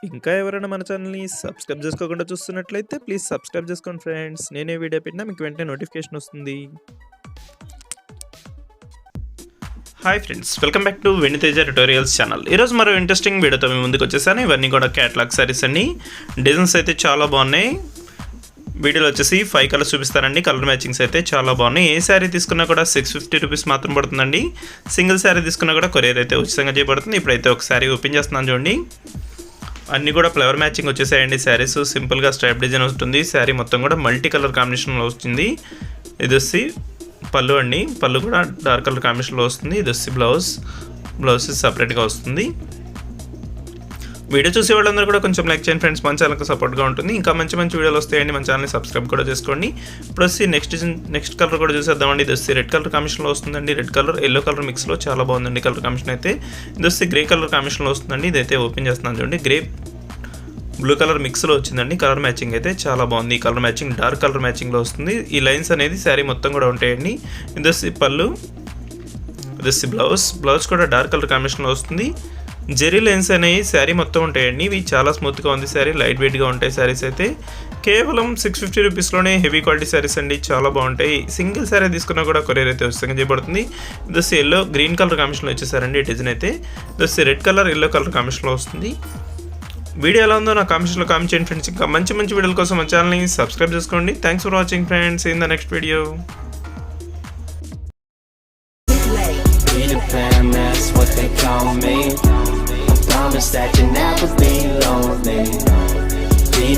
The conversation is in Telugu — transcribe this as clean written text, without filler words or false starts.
ఇంకా ఎవరైనా మన ఛానల్‌ని సబ్స్క్రైబ్ చేసుకోకుండా చూస్తున్నట్లయితే ప్లీజ్ సబ్స్క్రైబ్ చేసుకోండి ఫ్రెండ్స్. నేనే వీడియో పెట్టినా మీకు వెంటనే నోటిఫికేషన్ వస్తుంది. Hi friends, welcome back to వెను తేజ ట్యుటోరియల్స్ ఛానల్. ఈరోజు మరో ఇంట్రెస్టింగ్ వీడియోతో మీ ముందుకు వచ్చేసాను. ఇవన్నీ కూడా క్యాటలాగ్ సారీస్ అండి. డిజైన్స్ అయితే చాలా బాగున్నాయి. వీడియోలో వచ్చేసి 5 కలర్స్ చూపిస్తానండి. కలర్ మ్యాచింగ్స్ అయితే చాలా బాగున్నాయి. ఏ శారీ తీసుకున్నా కూడా 650 రూపీస్ మాత్రం పడుతుందండి. సింగిల్ శారీ తీసుకున్నా కూడా కొరియర్ అయితే ఉచితంగా చేయబడుతుంది. ఇప్పుడైతే ఒక శారీ ఓపెన్ చేస్తున్నాను చూడండి. అన్నీ కూడా ఫ్లవర్ మ్యాచింగ్ వచ్చేసాయండి. శారీస్ సింపుల్గా స్ట్రైప్ డిజైన్ వస్తుంది. శారీ మొత్తం కూడా మల్టీ కలర్ కాంబినేషన్లో వస్తుంది. ఇది వచ్చి పళ్ళు అండి. పళ్ళు కూడా డార్క్ కలర్ కాంబినేషన్లో వస్తుంది. ఇది వచ్చి బ్లౌజ్ సపరేట్గా వస్తుంది. వీడియో చూసే వాళ్ళందరూ కూడా కొంచెం లైక్ చేయండి ఫ్రెండ్స్. మన ఛానల్కి సపోర్ట్గా ఉంటుంది. ఇంకా మంచి వీడియోలు వస్తాయండి. మన ఛానల్ని సబ్స్క్రైబ్ కూడా చేసుకోండి. ఇప్పుడు వచ్చి నెక్స్ట్ కలర్ కూడా చూసేద్దామండి. ఇది వచ్చి రెడ్ కలర్ కాంబినేషన్లో వస్తుందండి. రెడ్ కలర్ ఎల్లో కలర్ మిక్స్లో చాలా బాగుందండి కలర్ కాంబినేషన్ అయితే. ఇది వచ్చి గ్రే కలర్ కాంబినేషన్లో వస్తుందండి. ఇదైతే ఓపెన్ చేస్తున్నాను చూడండి. గ్రే బ్లూ కలర్ మిక్స్లో వచ్చిందండి. కలర్ మ్యాచింగ్ అయితే చాలా బాగుంది. ఈ కలర్ మ్యాచింగ్ డార్క్ కలర్ మ్యాచింగ్లో వస్తుంది. ఈ లైన్స్ అనేది శారీ మొత్తం కూడా ఉంటాయండి. ఇది వచ్చి పళ్ళు, ఇది వచ్చి బ్లౌజ్ కూడా డార్క్ కలర్ కాంబినేషన్లో వస్తుంది. జెరీ లైన్స్ అనేవి శారీ మొత్తం ఉంటాయండి. ఇవి చాలా స్మూత్గా ఉంది శారీ. లైట్ వెయిట్గా ఉంటాయి శారీస్ అయితే. కేవలం 650 రూపీస్లోనే హెవీ క్వాలిటీ శారీస్ అండి. చాలా బాగుంటాయి. సింగిల్ శారీ తీసుకున్నా కూడా కొరియర్ అయితే ఉచితంగా చేయబడుతుంది. ఇది వచ్చి ఎల్లో గ్రీన్ కలర్ కాంబినేషన్లో వచ్చేసారండి డిజైన్ అయితే. ఇది వచ్చి రెడ్ కలర్ ఎల్లో కలర్ కాంబినేషన్లో వస్తుంది. వీడియో ఎలా ఉందో నా కామెంట్స్లో కామెంట్ చేయండి ఫ్రెండ్స్. ఇంకా మంచి వీడియోల కోసం మన ఛానల్ని సబ్స్క్రైబ్ చేసుకోండి. Thanks for watching friends. In the next video. That's what they call me. I promise that you'll never be lonely.